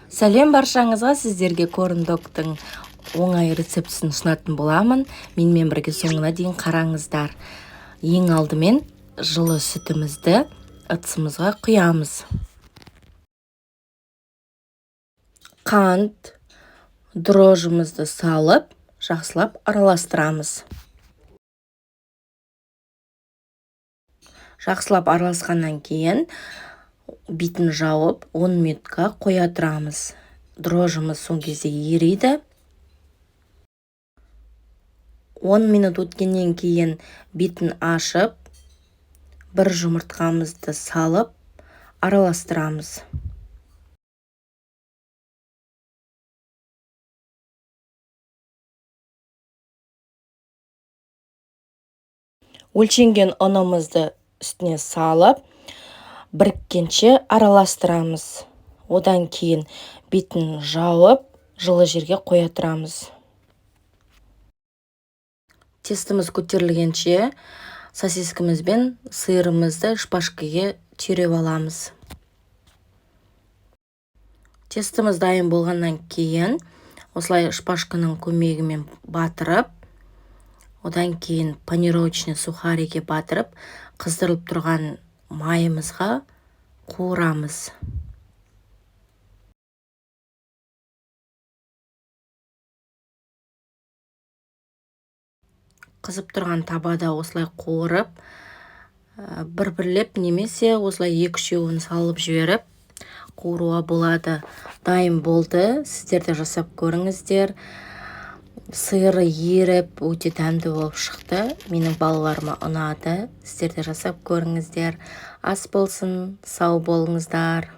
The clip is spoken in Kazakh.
Сәлем баршаңызға, сіздерге корндоктың оңай рецептісін ұсынатын боламын. Менімен бірге соңына дейін қараңыздар. Ең алдымен жылы сүтімізді ыдысымызға құямыз. Қант, дрожжымызды салып, жақсылап араластырамыз. Жақсылап араласқаннан кейін бетін жауып 10 минутқа қоя тұрамыз. Дрожжымыз сол кезде ериді. 10 минут өткеннен кейін бетін ашып, бір жұмыртқамызды салып араластырамыз. Өлшенген ұнымызды үстіне салып, біріккенше араластырамыз. Одан кейін бетін жауып, жылы жерге қоя тұрамыз. Тестіміз көтерілгенше сосискіміз бен сиырымызды шпажкаға түйреп аламыз. Тестіміз дайын болғаннан кейін осылай шпажканың көмегімен батырып, одан кейін панировочный сухариге батырып, қыздырылып тұрған майымызға қуырамыз. Қызып тұрған табада осылай қуырып, бір-бірлеп немесе осылай 2-3 салып жіберіп қуыруға болады. Дайын болды. Сіздер де жасап көріңіздер. Сиыры еріп, өте дәмді болып шықты. Менің балаларыма ұнады. Сіздер де жасап көріңіздер. Ас болсын, сау болыңыздар.